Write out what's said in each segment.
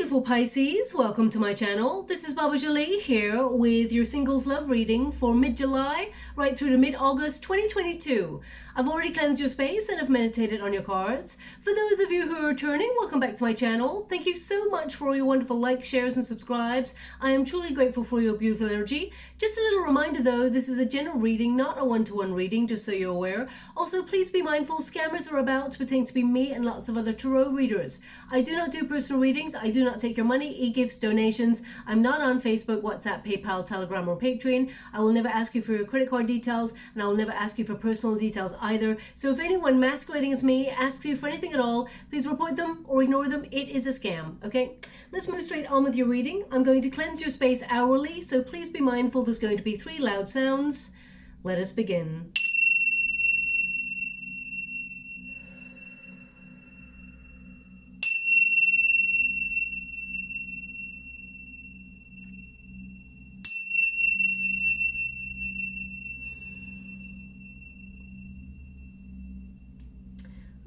beautiful Pisces, welcome to my channel. This is Baba Jolie here with your singles love reading for mid-July right through to mid-August 2022. I've already cleansed your space and have meditated on your cards. For those of you who are returning, welcome back to my channel. Thank you so much for all your wonderful likes, shares and subscribes. I am truly grateful for your beautiful energy. Just a little reminder though, this is a general reading, not a one-to-one reading, just so you're aware. Also, please be mindful, scammers are about to pretend to be me and lots of other tarot readers. I do not do personal readings. I do not take your money, e-gifts, donations. I'm not on Facebook, WhatsApp, PayPal, Telegram or Patreon. I will never ask you for your credit card details and I will never ask you for personal details either. So if anyone masquerading as me asks you for anything at all, please report them or ignore them. It is a scam, okay? Let's move straight on with your reading. I'm going to cleanse your space hourly, so please be mindful there's going to be 3 loud sounds. Let us begin.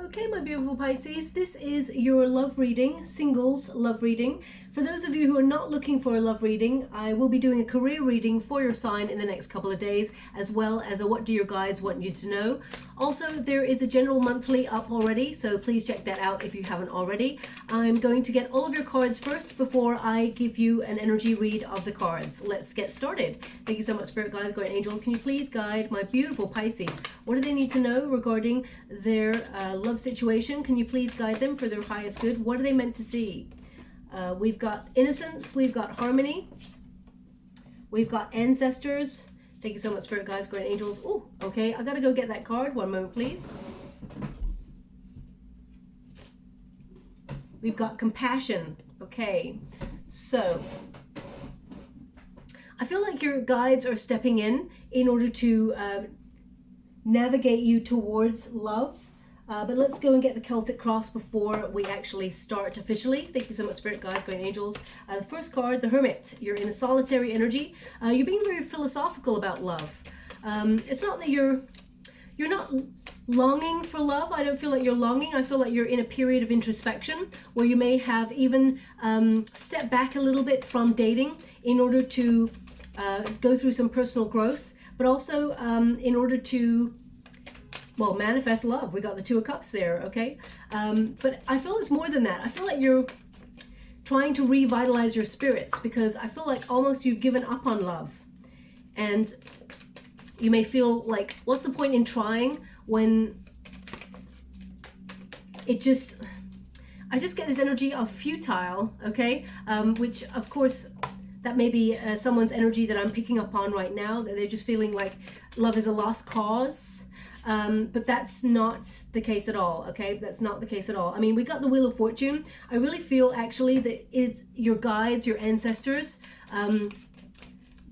Okay, my beautiful Pisces, this is your love reading, singles love reading. For those of you who are not looking for a love reading, I will be doing a career reading for your sign in the next couple of days, as well as a what do your guides want you to know. Also, there is a general monthly up already, so please check that out if you haven't already. I'm going to get all of your cards first before I give you an energy read of the cards. Let's get started. Thank you so much, Spirit Guides, Guardian Angels. Can you please guide my beautiful Pisces? What do they need to know regarding their love situation? Can you please guide them for their highest good? What are they meant to see? We've got innocence, we've got harmony, we've got ancestors. Thank you so much, Spirit Guides, Guardian Angels. Oh, okay, I gotta go get that card. One moment, please. We've got compassion. Okay, so I feel like your guides are stepping in order to navigate you towards love. But let's go and get the Celtic cross before we actually start officially. Thank you so much, Spirit Guides, Guardian Angels. The first card, the Hermit. You're in a solitary energy. You're being very philosophical about love. It's not that you're not longing for love. I don't feel like you're longing. I feel like you're in a period of introspection where you may have even stepped back a little bit from dating in order to go through some personal growth, but also in order to, well, manifest love. We got the 2 of Cups there, okay? But I feel it's more than that. I feel like you're trying to revitalize your spirits because I feel like almost you've given up on love. And you may feel like, what's the point in trying when it just, I just get this energy of futile, okay? Which, of course, that may be someone's energy that I'm picking up on right now, that they're just feeling like love is a lost cause. But that's not the case at all, okay? That's not the case at all. I mean, we got the Wheel of Fortune. I really feel actually that it's your guides, your ancestors,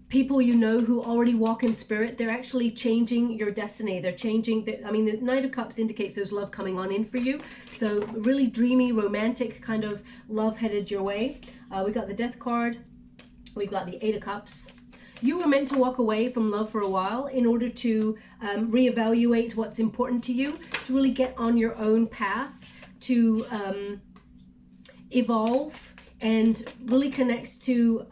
people you know who already walk in spirit. They're actually changing your destiny. They're changing, I mean, the Knight of Cups indicates there's love coming on in for you. So really dreamy, romantic kind of love headed your way. We got the Death card. We've got the 8 of Cups. You were meant to walk away from love for a while in order to reevaluate what's important to you, to really get on your own path, to evolve and really connect to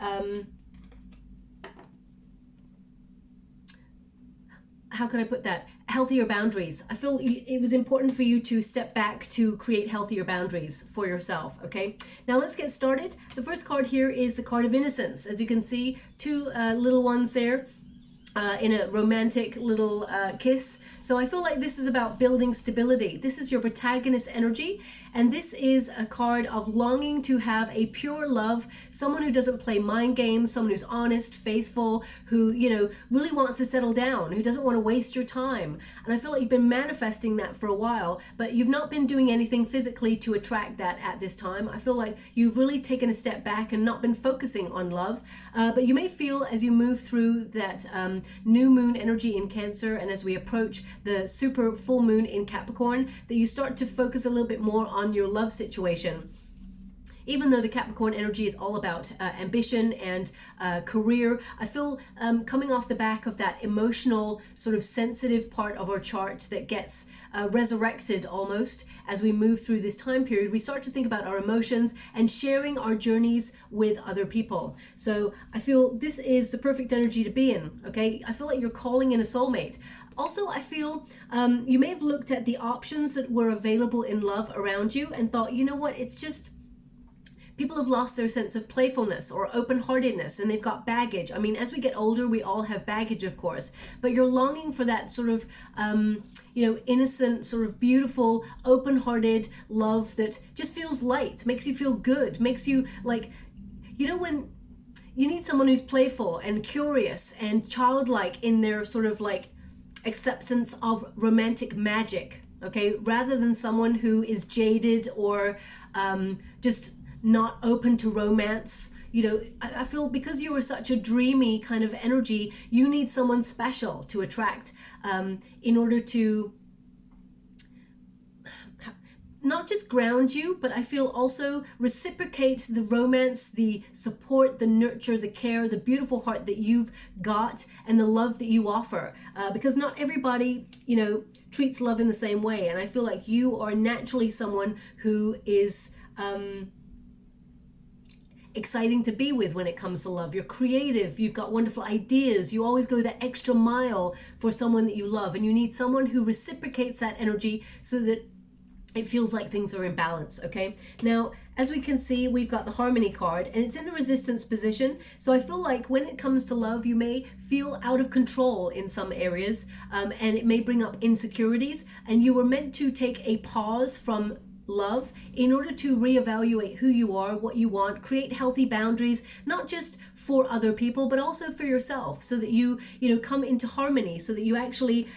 how can I put that? Healthier boundaries. I feel it was important for you to step back to create healthier boundaries for yourself, okay? Now let's get started. The first card here is the card of innocence. As you can see, 2 little ones there in a romantic little kiss. So I feel like this is about building stability. This is your protagonist energy. And this is a card of longing to have a pure love, someone who doesn't play mind games, someone who's honest, faithful, who, you know, really wants to settle down, who doesn't want to waste your time. And I feel like you've been manifesting that for a while, but you've not been doing anything physically to attract that at this time. I feel like you've really taken a step back and not been focusing on love. But you may feel as you move through that new moon energy in Cancer, and as we approach the super full moon in Capricorn, that you start to focus a little bit more on your love situation. even though the Capricorn energy is all about ambition and career, I feel coming off the back of that emotional, sort of sensitive part of our chart that gets resurrected almost as we move through this time period, we start to think about our emotions and sharing our journeys with other people. So I feel this is the perfect energy to be in, okay? I feel like you're calling in a soulmate. Also, I feel you may have looked at the options that were available in love around you and thought, you know what, it's just people have lost their sense of playfulness or open-heartedness, and they've got baggage. I mean, as we get older, we all have baggage, of course, but you're longing for that sort of, you know, innocent, sort of beautiful, open-hearted love that just feels light, makes you feel good, makes you like, you know, when you need someone who's playful and curious and childlike in their sort of like acceptance of romantic magic, okay, rather than someone who is jaded or just not open to romance. You know, I feel because you are such a dreamy kind of energy, you need someone special to attract in order to not just ground you, but I feel also reciprocate the romance, the support, the nurture, the care, the beautiful heart that you've got and the love that you offer. Because not everybody, you know, treats love in the same way. And I feel like you are naturally someone who is exciting to be with when it comes to love. You're creative, you've got wonderful ideas, you always go that extra mile for someone that you love, and you need someone who reciprocates that energy so that it feels like things are in balance, okay? Now, as we can see, we've got the Harmony card, and it's in the Resistance position. So I feel like when it comes to love, you may feel out of control in some areas, and it may bring up insecurities, and you were meant to take a pause from love in order to reevaluate who you are, what you want, create healthy boundaries, not just for other people, but also for yourself, so that you know, come into harmony, so that you actually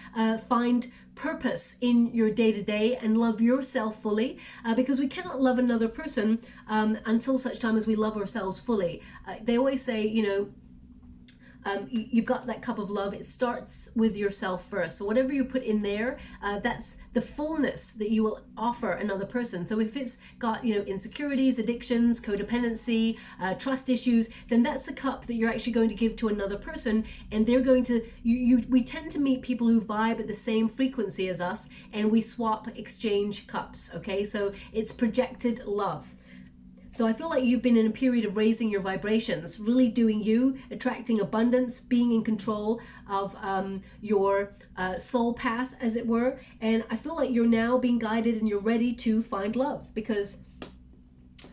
find purpose in your day-to-day and love yourself fully, because we cannot love another person until such time as we love ourselves fully. They always say, you know, you've got that cup of love, it starts with yourself first. So whatever you put in there, that's the fullness that you will offer another person. So if it's got, you know, insecurities, addictions, codependency, trust issues, then that's the cup that you're actually going to give to another person, and they're going to, we tend to meet people who vibe at the same frequency as us, and we swap, exchange cups, okay? So it's projected love. So I feel like you've been in a period of raising your vibrations, really doing you, attracting abundance, being in control of your soul path, as it were. And I feel like you're now being guided and you're ready to find love, because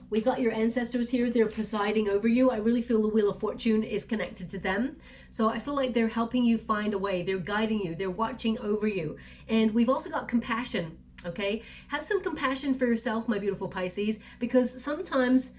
we've got your ancestors here. They're presiding over you. I really feel the Wheel of Fortune is connected to them. So I feel like they're helping you find a way. They're guiding you. They're watching over you. And we've also got compassion. Okay, have some compassion for yourself, my beautiful Pisces, because sometimes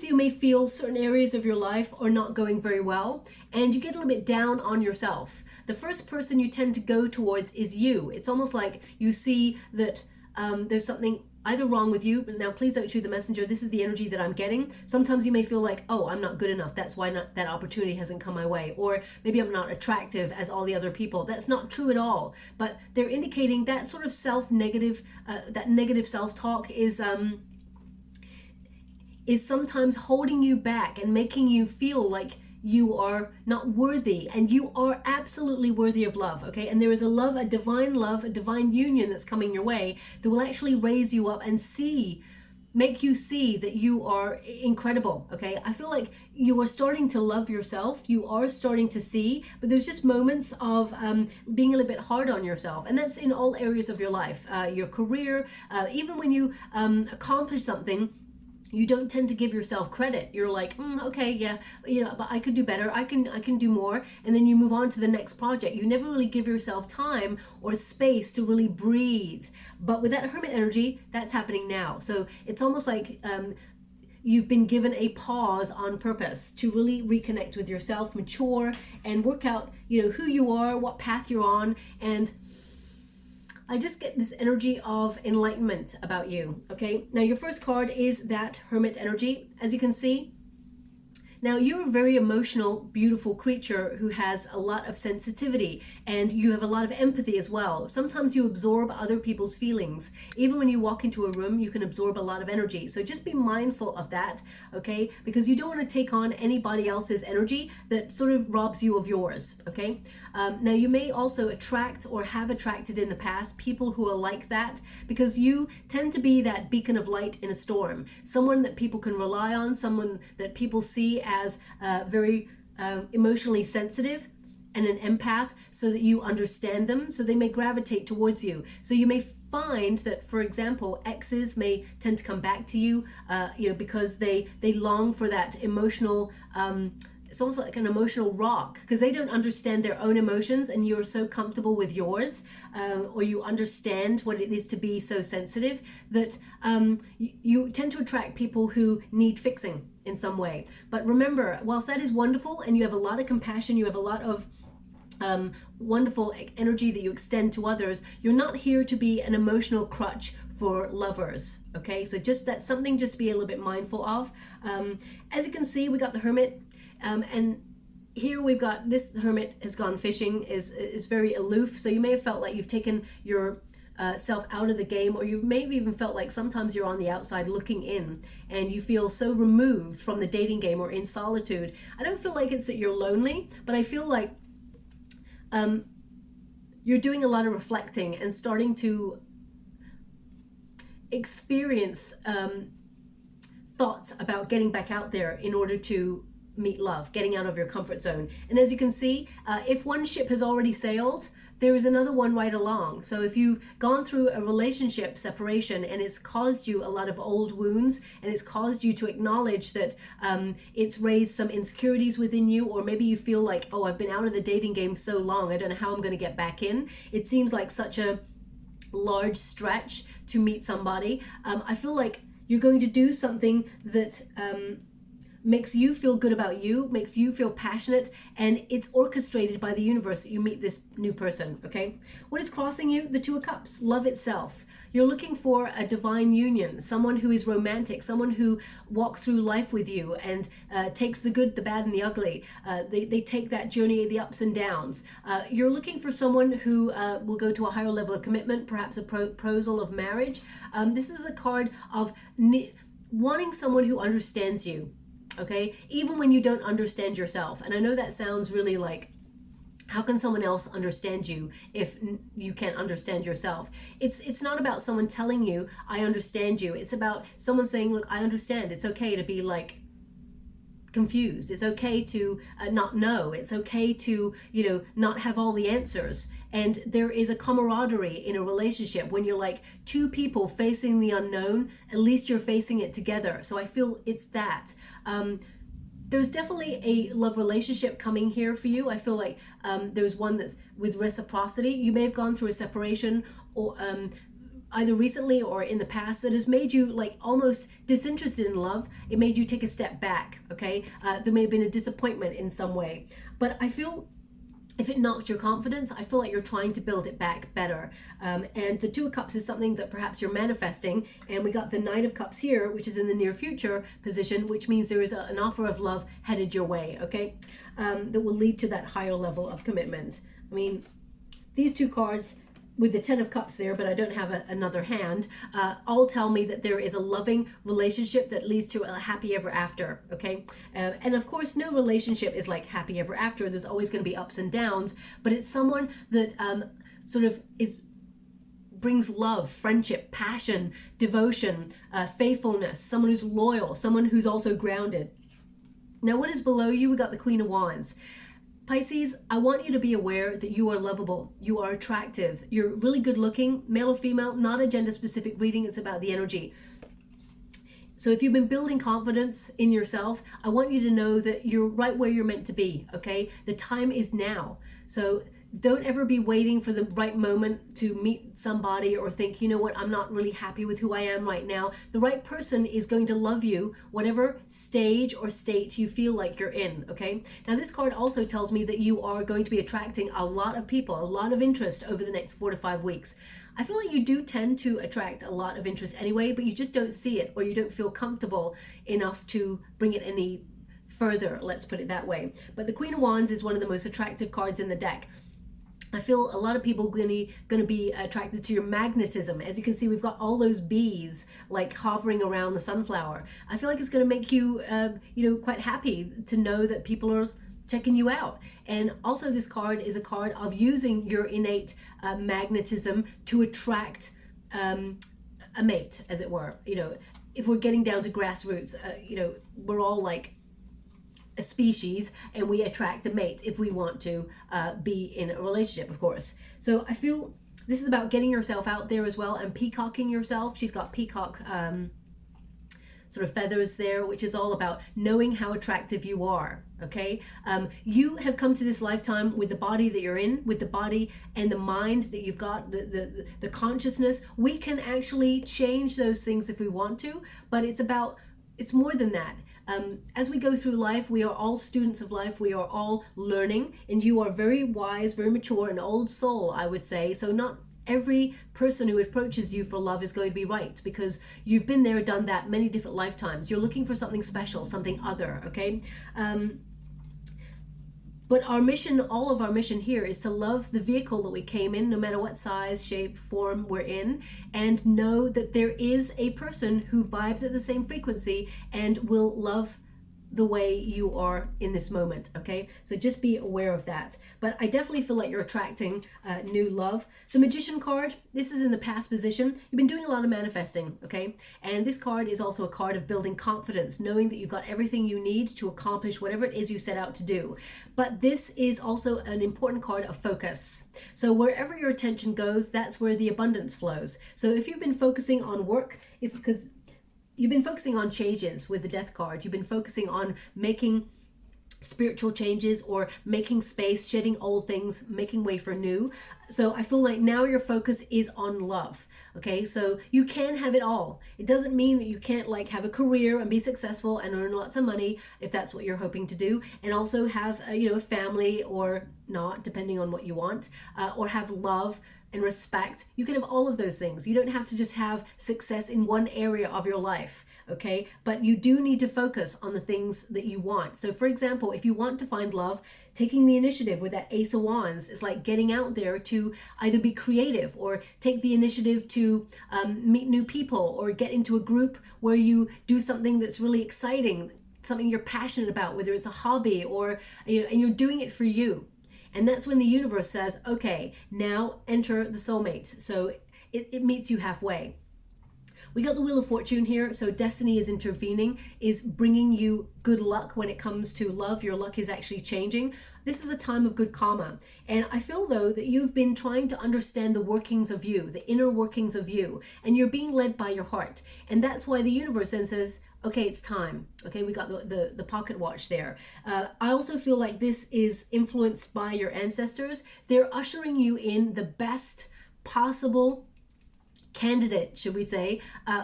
you may feel certain areas of your life are not going very well, and you get a little bit down on yourself. The first person you tend to go towards is you. It's almost like you see that there's something either wrong with you. Now, please don't shoot the messenger. This is the energy that I'm getting. Sometimes you may feel like, oh, I'm not good enough. That's why that opportunity hasn't come my way. Or maybe I'm not attractive as all the other people. That's not true at all. But they're indicating that sort of self-negative, that negative self-talk is sometimes holding you back and making you feel like you are not worthy, and you are absolutely worthy of love, okay? And there is a love, a divine union that's coming your way that will actually raise you up and make you see that you are incredible, okay? I feel like you are starting to love yourself. You are starting to see, but there's just moments of being a little bit hard on yourself, and that's in all areas of your life, your career, even when you accomplish something. You don't tend to give yourself credit. You're like, okay, yeah, you know, but I could do better. I can do more. And then you move on to the next project. You never really give yourself time or space to really breathe. But with that Hermit energy, that's happening now. So it's almost like you've been given a pause on purpose to really reconnect with yourself, mature, and work out, you know, who you are, what path you're on, and I just get this energy of enlightenment about you, okay? Now, your first card is that Hermit energy, as you can see. Now, you're a very emotional, beautiful creature who has a lot of sensitivity, and you have a lot of empathy as well. Sometimes you absorb other people's feelings. Even when you walk into a room, you can absorb a lot of energy. So just be mindful of that, okay? Because you don't want to take on anybody else's energy that sort of robs you of yours, okay? Now, you may also attract or have attracted in the past people who are like that, because you tend to be that beacon of light in a storm, someone that people can rely on, someone that people see as very emotionally sensitive and an empath, so that you understand them, so they may gravitate towards you. So you may find that, for example, exes may tend to come back to you, because they long for that emotional, it's almost like an emotional rock, because they don't understand their own emotions and you're so comfortable with yours, or you understand what it is to be so sensitive, that you tend to attract people who need fixing in some way. But remember, whilst that is wonderful and you have a lot of compassion, you have a lot of wonderful energy that you extend to others, you're not here to be an emotional crutch for lovers, okay? So just that's something just to be a little bit mindful of. As you can see, we got the Hermit, and here we've got this Hermit has gone fishing, is very aloof. So you may have felt like you've taken your self out of the game, or you may have even felt like sometimes you're on the outside looking in and you feel so removed from the dating game or in solitude. I don't feel like it's that you're lonely, but I feel like you're doing a lot of reflecting and starting to experience thoughts about getting back out there in order to meet love, getting out of your comfort zone. And as you can see, if one ship has already sailed, there is another one right along. So if you've gone through a relationship separation and it's caused you a lot of old wounds, and it's caused you to acknowledge that it's raised some insecurities within you, or maybe you feel like, oh, I've been out of the dating game so long, I don't know how I'm going to get back in. It seems like such a large stretch to meet somebody. I feel like you're going to do something that makes you feel good about you, makes you feel passionate, and it's orchestrated by the universe that you meet this new person, okay? What is crossing you? The Two of Cups, love itself. You're looking for a divine union, someone who is romantic, someone who walks through life with you and takes the good, the bad, and the ugly. They take that journey, the ups and downs. You're looking for someone who will go to a higher level of commitment, perhaps a proposal of marriage. This is a card of wanting someone who understands you. Okay, even when you don't understand yourself. And I know that sounds really like, how can someone else understand you if you can't understand yourself? It's not about someone telling you, I understand you. It's about someone saying, look, I understand. It's okay to be like confused. It's okay to not know. It's okay to, not have all the answers. And there is a camaraderie in a relationship when you're like two people facing the unknown. At least you're facing it together. So I feel it's that. There's definitely a love relationship coming here for you. I feel like there's one that's with reciprocity. You may have gone through a separation, or either recently or in the past, that has made you like almost disinterested in love. It made you take a step back, okay? There may have been a disappointment in some way. But I feel if it knocked your confidence, I feel like you're trying to build it back better. And the Two of Cups is something that perhaps you're manifesting. And we got the Knight of Cups here, which is in the near future position, which means there is an offer of love headed your way, okay? That will lead to that higher level of commitment. I mean, these two cards with the Ten of Cups there, but I don't have another hand, all tell me that there is a loving relationship that leads to a happy ever after, okay? And of course, no relationship is like happy ever after. There's always going to be ups and downs, but it's someone that sort of brings love, friendship, passion, devotion, faithfulness, someone who's loyal, someone who's also grounded. Now, what is below you? We got the Queen of Wands. Pisces, I want you to be aware that you are lovable, you are attractive, you're really good looking, male or female, not a gender specific reading, it's about the energy. So if you've been building confidence in yourself, I want you to know that you're right where you're meant to be, okay? The time is now. So don't ever be waiting for the right moment to meet somebody or think, you know what, I'm not really happy with who I am right now. The right person is going to love you, whatever stage or state you feel like you're in, okay? Now, this card also tells me that you are going to be attracting a lot of people, a lot of interest over the next 4 to 5 weeks. I feel like you do tend to attract a lot of interest anyway, but you just don't see it, or you don't feel comfortable enough to bring it any further, let's put it that way. But the Queen of Wands is one of the most attractive cards in the deck. I feel a lot of people going to be attracted to your magnetism. As you can see, we've got all those bees like hovering around the sunflower. I feel like it's going to make you, you know, quite happy to know that people are checking you out. And also this card is a card of using your innate magnetism to attract a mate, as it were. You know, if we're getting down to grassroots, you know, we're all like a species, and we attract a mate if we want to be in a relationship, of course. So I feel this is about getting yourself out there as well and peacocking yourself. She's got peacock sort of feathers there, which is all about knowing how attractive you are. Okay, you have come to this lifetime with the body that you're in, with the body and the mind that you've got, the consciousness. We can actually change those things if we want to, but it's more than that. As we go through life, we are all students of life. We are all learning, and you are very wise, very mature, an old soul, I would say. So not every person who approaches you for love is going to be right, because you've been there, done that many different lifetimes. You're looking for something special, something other, okay? But our mission, all of our mission here, is to love the vehicle that we came in, no matter what size, shape, form we're in, and know that there is a person who vibes at the same frequency and will love the way you are in this moment, okay? So just be aware of that. But I definitely feel like you're attracting new love. The Magician card, this is in the past position. You've been doing a lot of manifesting, okay? And this card is also a card of building confidence, knowing that you've got everything you need to accomplish whatever it is you set out to do. But this is also an important card of focus. So wherever your attention goes, that's where the abundance flows. So if you've been focusing on work, because you've been focusing on changes with the Death card, you've been focusing on making spiritual changes or making space, shedding old things, making way for new. So I feel like now your focus is on love. Okay, so you can have it all. It doesn't mean that you can't like have a career and be successful and earn lots of money if that's what you're hoping to do, and also have you know, a family or not, depending on what you want, or have love and respect. You can have all of those things. You don't have to just have success in one area of your life, okay? But you do need to focus on the things that you want. So for example, if you want to find love, taking the initiative with that Ace of Wands is like getting out there to either be creative or take the initiative to meet new people or get into a group where you do something that's really exciting, something you're passionate about, whether it's a hobby or, you know, and you're doing it for you. And that's when the universe says, okay, now enter the soulmate. So it meets you halfway. We got the Wheel of Fortune here. So destiny is intervening, is bringing you good luck when it comes to love. Your luck is actually changing. This is a time of good karma. And I feel though that you've been trying to understand the workings of you, the inner workings of you, and you're being led by your heart. And that's why the universe then says, okay, it's time. Okay, we got the pocket watch there. I also feel like this is influenced by your ancestors. They're ushering you in the best possible candidate, should we say,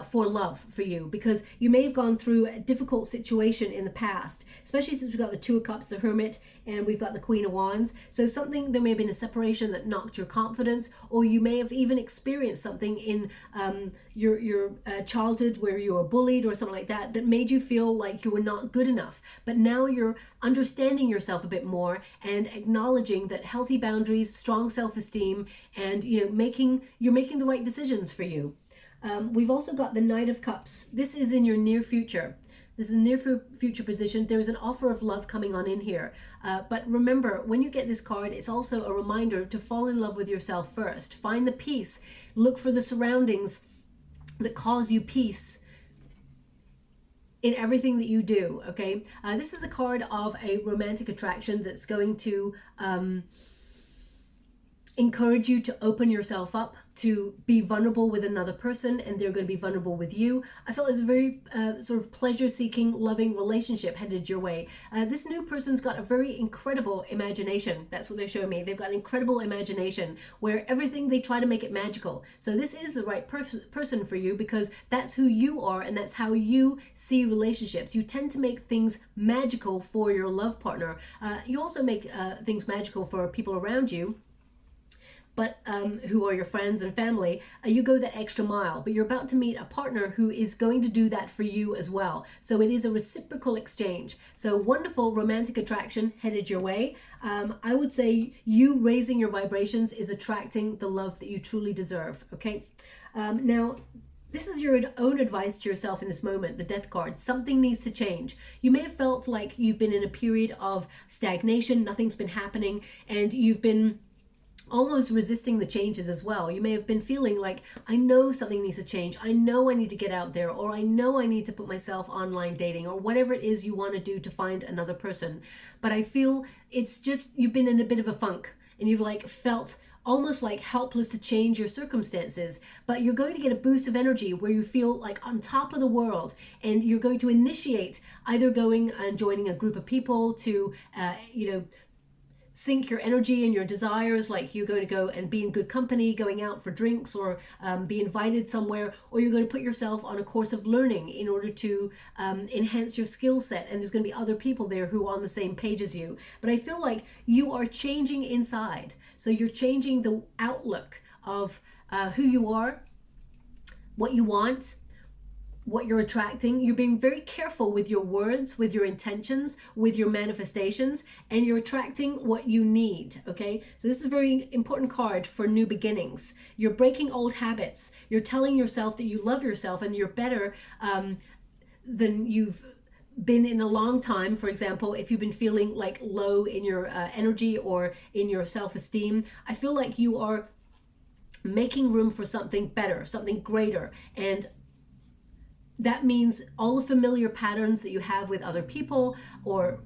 for love for you, because you may have gone through a difficult situation in the past, especially since we've got the Two of Cups, the Hermit, and we've got the Queen of Wands. So there may have been a separation that knocked your confidence, or you may have even experienced something in your childhood where you were bullied or something like that, that made you feel like you were not good enough. But now you're understanding yourself a bit more and acknowledging that healthy boundaries, strong self-esteem, and you're making the right decisions for you. We've also got the Knight of Cups. This is in your near future. This is a near future position. There is an offer of love coming on in here. But remember, when you get this card, it's also a reminder to fall in love with yourself first. Find the peace. Look for the surroundings that cause you peace in everything that you do, okay? This is a card of a romantic attraction that's going to encourage you to open yourself up, to be vulnerable with another person, and they're going to be vulnerable with you. I felt it's a very sort of pleasure-seeking, loving relationship headed your way. This new person's got a very incredible imagination. That's what they're showing me. They've got an incredible imagination where everything, they try to make it magical. So this is the right person for you, because that's who you are and that's how you see relationships. You tend to make things magical for your love partner. You also make things magical for people around you. but who are your friends and family, you go that extra mile, but you're about to meet a partner who is going to do that for you as well. So it is a reciprocal exchange. So wonderful romantic attraction headed your way. I would say you raising your vibrations is attracting the love that you truly deserve, okay? Now, this is your own advice to yourself in this moment, the Death card. Something needs to change. You may have felt like you've been in a period of stagnation, nothing's been happening, and you've been almost resisting the changes as well. You may have been feeling like, I know something needs to change. I know I need to get out there, or I know I need to put myself online dating, or whatever it is you want to do to find another person. But I feel it's just, you've been in a bit of a funk, and you've like felt almost like helpless to change your circumstances, but you're going to get a boost of energy where you feel like on top of the world, and you're going to initiate either going and joining a group of people to, sync your energy and your desires, like you're going to go and be in good company, going out for drinks, or be invited somewhere, or you're going to put yourself on a course of learning in order to enhance your skill set, and there's going to be other people there who are on the same page as you. But I feel like you are changing inside, so you're changing the outlook of who you are, what you want, what you're attracting. You're being very careful with your words, with your intentions, with your manifestations, and you're attracting what you need, okay? So this is a very important card for new beginnings. You're breaking old habits. You're telling yourself that you love yourself and you're better than you've been in a long time. For example, if you've been feeling like low in your energy or in your self-esteem, I feel like you are making room for something better, something greater, and that means all the familiar patterns that you have with other people, or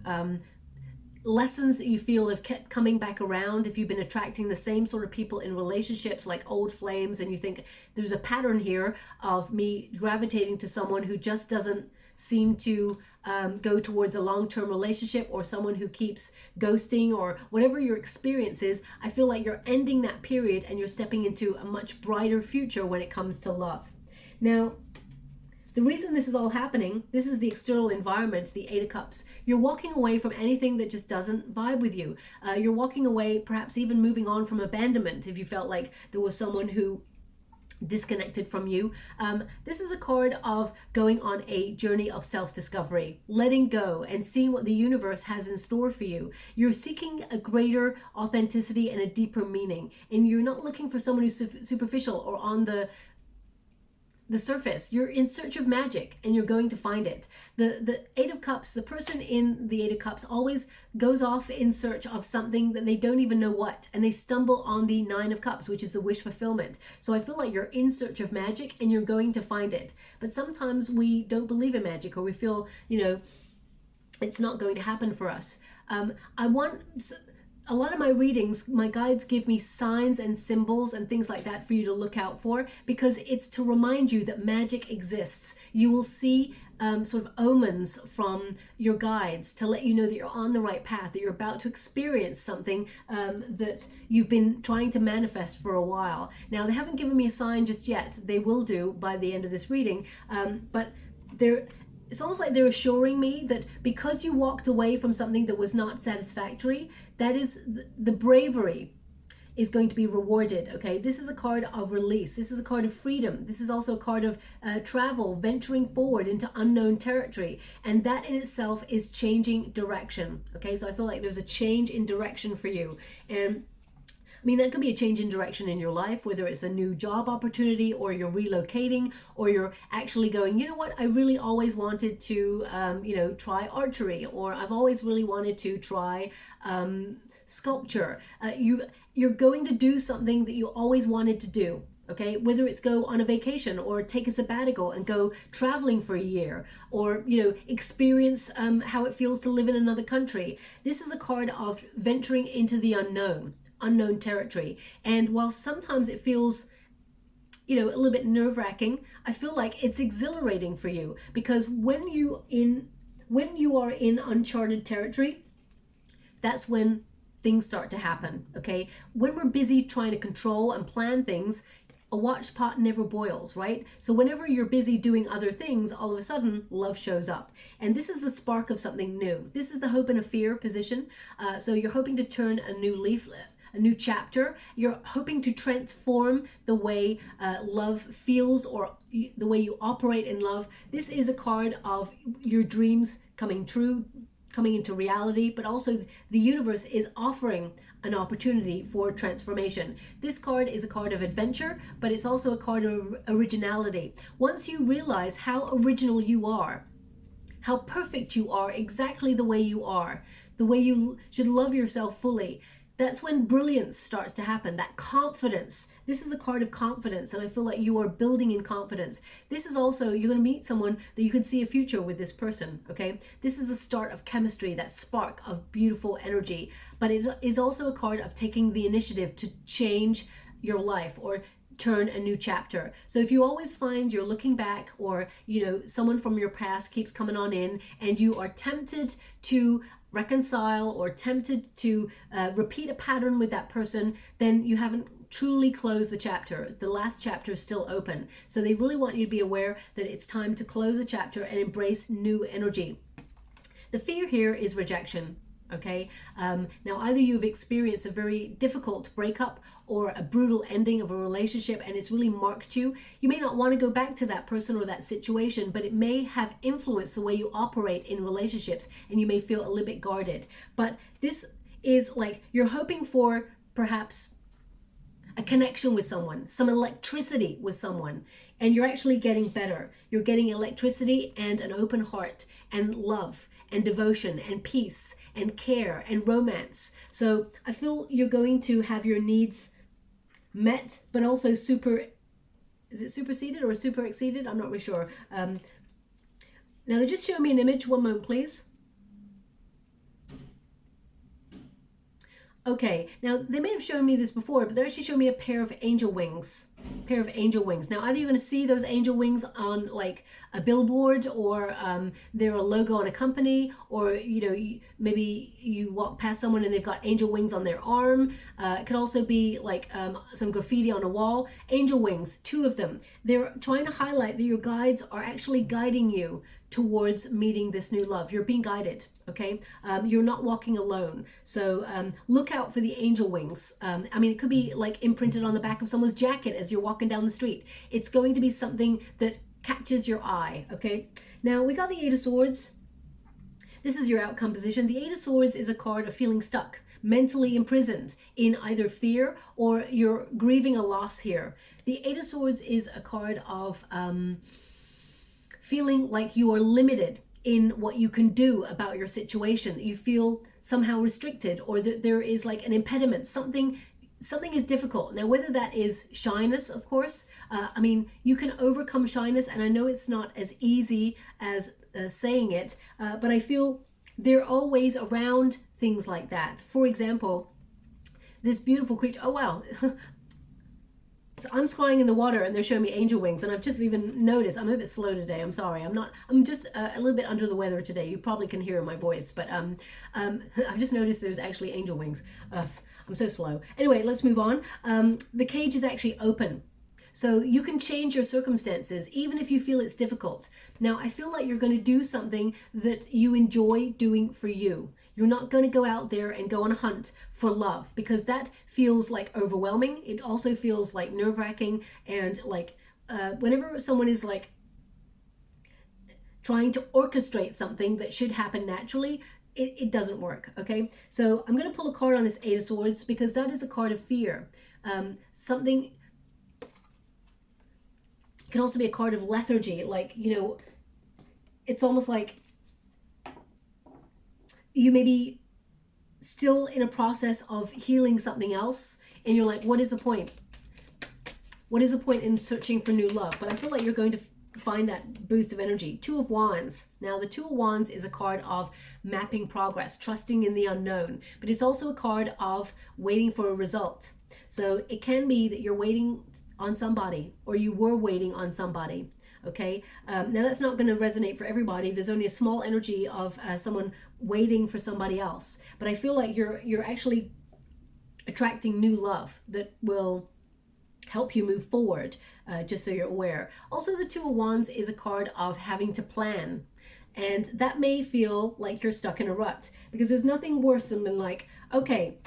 lessons that you feel have kept coming back around. If you've been attracting the same sort of people in relationships like old flames, and you think there's a pattern here of me gravitating to someone who just doesn't seem to go towards a long-term relationship, or someone who keeps ghosting, or whatever your experience is, I feel like you're ending that period and you're stepping into a much brighter future when it comes to love. Now, the reason this is all happening, this is the external environment, the Eight of Cups. You're walking away from anything that just doesn't vibe with you. You're walking away, perhaps even moving on from abandonment if you felt like there was someone who disconnected from you. This is a card of going on a journey of self-discovery, letting go and seeing what the universe has in store for you. You're seeking a greater authenticity and a deeper meaning, and you're not looking for someone who's superficial or on the surface. You're in search of magic, and you're going to find it. The Eight of Cups, the person in the Eight of Cups always goes off in search of something that they don't even know what, and they stumble on the Nine of Cups, which is the wish fulfillment. So I feel like you're in search of magic and you're going to find it. But sometimes we don't believe in magic, or we feel, it's not going to happen for us. A lot of my readings, my guides give me signs and symbols and things like that for you to look out for, because it's to remind you that magic exists. You will see sort of omens from your guides to let you know that you're on the right path, that you're about to experience something that you've been trying to manifest for a while. Now, they haven't given me a sign just yet. They will do by the end of this reading, but it's almost like they're assuring me that because you walked away from something that was not satisfactory, that is the bravery is going to be rewarded, okay? This is a card of release. This is a card of freedom. This is also a card of travel, venturing forward into unknown territory. And that in itself is changing direction, okay? So I feel like there's a change in direction for you. And that could be a change in direction in your life, whether it's a new job opportunity, or you're relocating, or you're actually going, you know what, I really always wanted to, try archery, or I've always really wanted to try sculpture. You're going to do something that you always wanted to do. Okay, whether it's go on a vacation, or take a sabbatical and go traveling for a year, or experience how it feels to live in another country. This is a card of venturing into the unknown territory. And while sometimes it feels a little bit nerve-wracking, I feel like it's exhilarating for you, because when you are in uncharted territory, that's when things start to happen. Okay, when we're busy trying to control and plan things, a watched pot never boils, right? So whenever you're busy doing other things, all of a sudden love shows up. And this is the spark of something new. This is the hope and a fear position. So you're hoping to turn a new leaf, a new chapter. You're hoping to transform the way love feels, or the way you operate in love. This is a card of your dreams coming true, coming into reality, but also the universe is offering an opportunity for transformation. This card is a card of adventure, but it's also a card of originality. Once you realize how original you are, how perfect you are, exactly the way you are, the way you should love yourself fully, that's when brilliance starts to happen, that confidence. This is a card of confidence, and I feel like you are building in confidence. This is also, you're going to meet someone that you can see a future with this person, okay? This is the start of chemistry, that spark of beautiful energy, but it is also a card of taking the initiative to change your life or turn a new chapter. So if you always find you're looking back, or you know, someone from your past keeps coming on in, and you are tempted to reconcile or tempted to repeat a pattern with that person, then you haven't truly closed the chapter. The last chapter is still open. So they really want you to be aware that it's time to close a chapter and embrace new energy. The fear here is rejection. Okay, now either you've experienced a very difficult breakup or a brutal ending of a relationship, and it's really marked you. You may not want to go back to that person or that situation, but it may have influenced the way you operate in relationships, and you may feel a little bit guarded. But this is like you're hoping for perhaps a connection with someone, some electricity with someone, and you're actually getting better. You're getting electricity and an open heart and love and devotion and peace and care and romance. So I feel you're going to have your needs met, but also is it superseded or super exceeded? I'm not really sure. Now just show me an image, one moment please. Okay, now they may have shown me this before, but they're actually showing me a pair of angel wings. Now either you're going to see those angel wings on like a billboard, or they're a logo on a company, or you know, maybe you walk past someone and they've got angel wings on their arm. It could also be like some graffiti on a wall. Angel wings, 2 of them. They're trying to highlight that your guides are actually guiding you towards meeting this new love. You're being guided, okay? You're not walking alone. So look out for the angel wings. I mean, it could be like imprinted on the back of someone's jacket as you're walking down the street. It's going to be something that catches your eye, okay? Now we got the 8 of Swords. This is your outcome position. The 8 of Swords is a card of feeling stuck, mentally imprisoned in either fear or you're grieving a loss here. The 8 of Swords is a card of feeling like you are limited in what you can do about your situation, that you feel somehow restricted, or that there is like an impediment, something is difficult. Now whether that is shyness, of course, I mean, you can overcome shyness, and I know it's not as easy as saying it, but I feel there are all ways around things like that. For example, this beautiful creature, oh wow. So I'm scrying in the water and they're showing me angel wings, and I've just even noticed I'm a bit slow today. I'm sorry. I'm just a little bit under the weather today. You probably can hear my voice, but I've just noticed there's actually angel wings. I'm so slow. Anyway, let's move on. The cage is actually open. So you can change your circumstances, even if you feel it's difficult. Now, I feel like you're going to do something that you enjoy doing for you. You're not going to go out there and go on a hunt for love, because that feels like overwhelming. It also feels like nerve-wracking, and like whenever someone is like trying to orchestrate something that should happen naturally, it doesn't work, okay? So I'm going to pull a card on this 8 of Swords, because that is a card of fear. Something can also be a card of lethargy, like, you know, it's almost like you may be still in a process of healing something else, and you're like, what is the point? What is the point in searching for new love? But I feel like you're going to find that boost of energy. 2 of Wands. Now the 2 of Wands is a card of mapping progress, trusting in the unknown, but it's also a card of waiting for a result. So it can be that you're waiting on somebody, or you were waiting on somebody, okay? Now that's not going to resonate for everybody. There's only a small energy of someone waiting for somebody else. But I feel like you're actually attracting new love that will help you move forward, just so you're aware. Also, the 2 of Wands is a card of having to plan. And that may feel like you're stuck in a rut, because there's nothing worse than like, okay,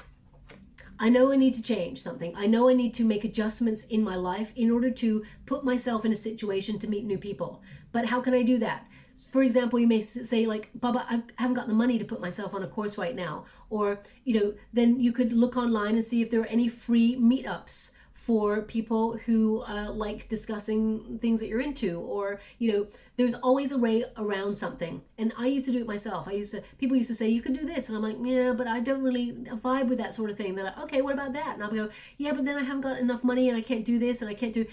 I know I need to change something. I know I need to make adjustments in my life in order to put myself in a situation to meet new people. But how can I do that? For example, you may say like, Baba, I haven't got the money to put myself on a course right now. Or, you know, then you could look online and see if there are any free meetups for people who like discussing things that you're into, or, you know, there's always a way around something. And I used to do it myself. People used to say, you can do this. And I'm like, yeah, but I don't really vibe with that sort of thing. They're like, okay, what about that? And I'll go, yeah, but then I haven't got enough money and I can't do this and I can't do,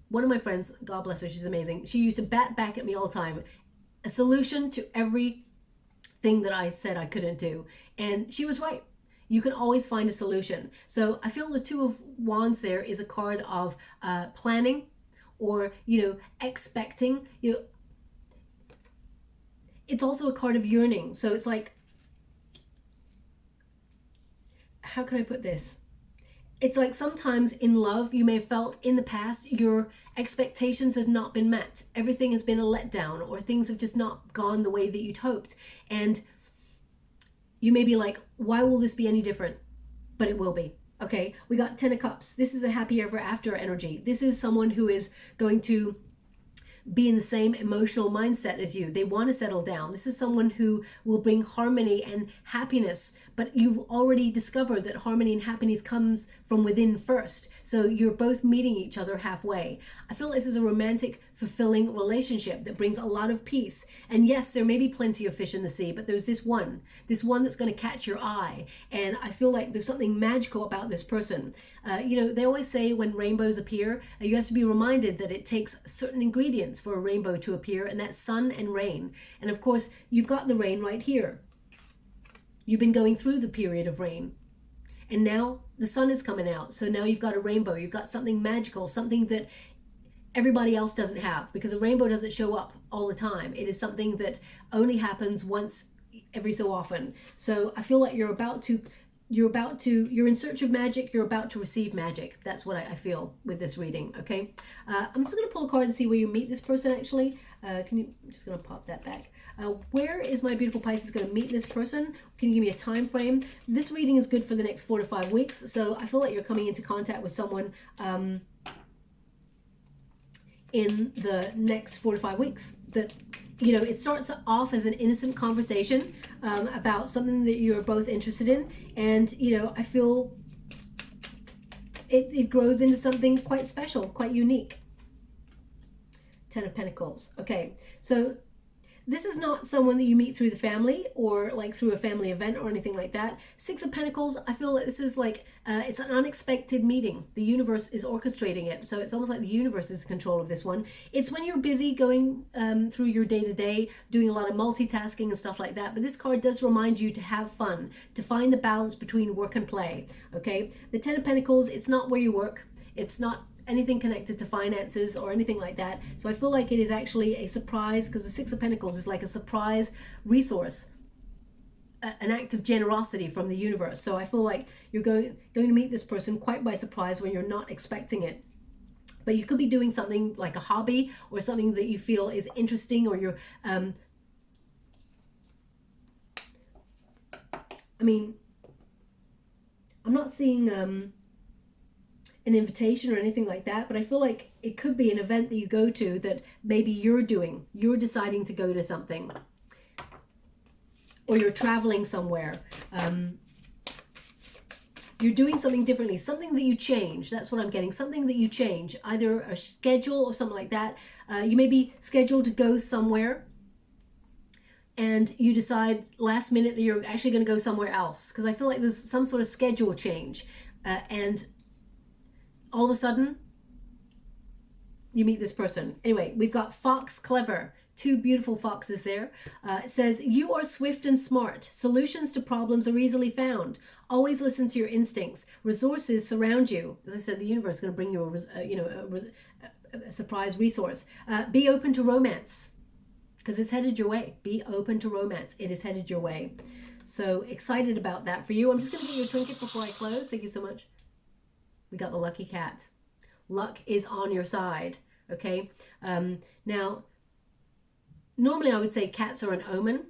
one of my friends, God bless her, she's amazing. She used to bat back at me all the time. A solution to every thing that I said I couldn't do. And she was right. You can always find a solution. So I feel the Two of Wands there is a card of planning, or, you know, expecting. You know, it's also a card of yearning. So it's like, how can I put this? It's like sometimes in love, you may have felt in the past your expectations have not been met. Everything has been a letdown, or things have just not gone the way that you'd hoped. And you may be like, why will this be any different? But it will be. Okay, we got 10 of Cups. This is a happy ever after energy. This is someone who is going to be in the same emotional mindset as you. They want to settle down. This is someone who will bring harmony and happiness, but you've already discovered that harmony and happiness comes from within first. So you're both meeting each other halfway. I feel this is a romantic, fulfilling relationship that brings a lot of peace. And yes, there may be plenty of fish in the sea, but there's this one that's going to catch your eye. And I feel like there's something magical about this person. You know, they always say when rainbows appear, you have to be reminded that it takes certain ingredients for a rainbow to appear, and that's sun and rain. And of course, you've got the rain right here. You've been going through the period of rain, and now the sun is coming out. So now you've got a rainbow. You've got something magical, something that everybody else doesn't have, because a rainbow doesn't show up all the time. It is something that only happens once every so often. So I feel like you're in search of magic. You're about to receive magic. That's what I feel with this reading. Okay. I'm just going to pull a card and see where you meet this person actually. I'm just going to pop that back. Where is my beautiful Pisces going to meet this person? Can you give me a time frame? This reading is good for the next 4 to 5 weeks. So I feel like you're coming into contact with someone in the next 4 to 5 weeks. That, you know, it starts off as an innocent conversation about something that you're both interested in. And, you know, I feel it grows into something quite special, quite unique. 10 of Pentacles. Okay, so this is not someone that you meet through the family or like through a family event or anything like that. 6 of Pentacles, I feel like this is like, it's an unexpected meeting. The universe is orchestrating it. So it's almost like the universe is in control of this one. It's when you're busy going through your day-to-day, doing a lot of multitasking and stuff like that. But this card does remind you to have fun, to find the balance between work and play. Okay, the 10 of Pentacles, it's not where you work. It's not anything connected to finances or anything like that. So I feel like it is actually a surprise, because the 6 of Pentacles is like a surprise resource, an act of generosity from the universe. So I feel like you're going to meet this person quite by surprise when you're not expecting it. But you could be doing something like a hobby or something that you feel is interesting, or you're I mean, I'm not seeing an invitation or anything like that, but I feel like it could be an event that you go to that maybe you're deciding to go to something, or you're traveling somewhere. You're doing something differently, something that you change. That's what I'm getting, something that you change, either a schedule or something like that. You may be scheduled to go somewhere and you decide last minute that you're actually going to go somewhere else, because I feel like there's some sort of schedule change, and all of a sudden you meet this person. Anyway, we've got Fox Clever, 2 beautiful foxes there. It says, you are swift and smart. Solutions to problems are easily found. Always listen to your instincts. Resources surround you. As I said, the universe is going to bring you a surprise resource. Be open to romance, because it's headed your way. Be open to romance. It is headed your way. So excited about that for you. I'm just going to get you a trinket before I close. Thank you so much. We got the lucky cat. Luck is on your side. Okay. Now, normally I would say cats are an omen.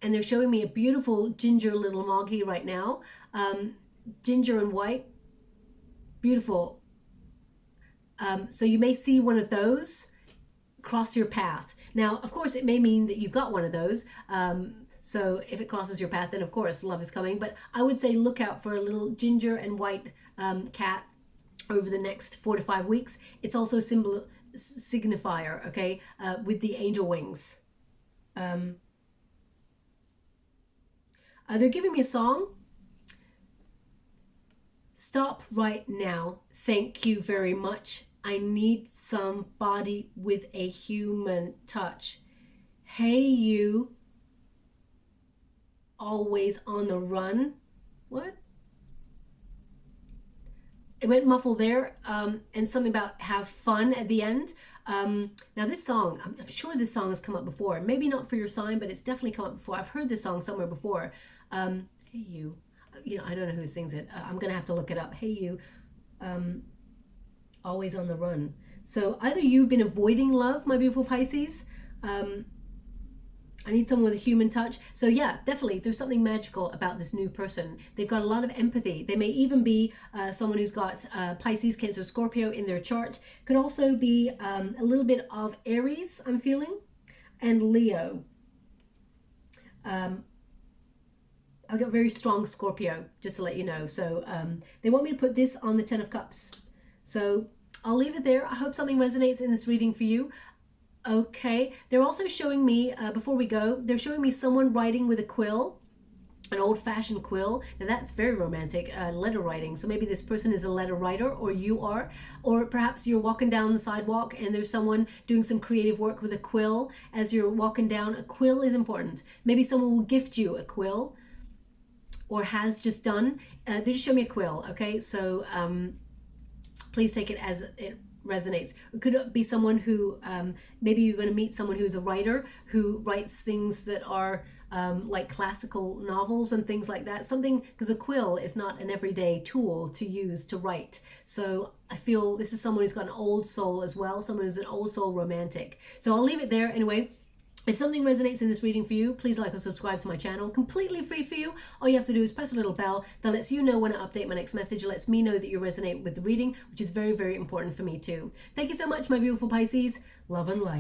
and they're showing me a beautiful ginger little moggy right now. Ginger and white, beautiful. So you may see one of those cross your path. Now, of course, it may mean that you've got one of those. So if it crosses your path, then of course love is coming. But I would say look out for a little ginger and white cat over the next 4 to 5 weeks. It's also a signifier, okay, with the angel wings. They're giving me a song. Stop right now. Thank you very much. I need somebody with a human touch. Hey, you. Always on the run. What? It went muffled there, and something about have fun at the end. Now this song, I'm sure this song has come up before. Maybe not for your sign, but it's definitely come up before. I've heard this song somewhere before. Hey, you. You know, I don't know who sings it. I'm going to have to look it up. Hey, you. Always on the run. So either you've been avoiding love, my beautiful Pisces. I need someone with a human touch. So yeah, definitely there's something magical about this new person. They've got a lot of empathy. They may even be someone who's got Pisces, Cancer, Scorpio in their chart. Could also be a little bit of Aries, I'm feeling, and Leo. I've got very strong Scorpio, just to let you know. So they want me to put this on the 10 of Cups. So I'll leave it there. I hope something resonates in this reading for you. Okay, they're also showing me, before we go, they're showing me someone writing with a quill, an old-fashioned quill. Now that's very romantic, letter writing. So maybe this person is a letter writer, or you are, or perhaps you're walking down the sidewalk and there's someone doing some creative work with a quill as you're walking down. A quill is important. Maybe someone will gift you a quill, or has just done. They just show me a quill, okay? So please take it as it resonates. It could be someone who, maybe you're going to meet someone who's a writer who writes things that are like classical novels and things like that. Something, because a quill is not an everyday tool to use to write. So I feel this is someone who's got an old soul as well, someone who's an old soul romantic. So I'll leave it there anyway. If something resonates in this reading for you, please like or subscribe to my channel. Completely free for you. All you have to do is press a little bell that lets you know when I update my next message. It lets me know that you resonate with the reading, which is very, very important for me too. Thank you so much, my beautiful Pisces. Love and light.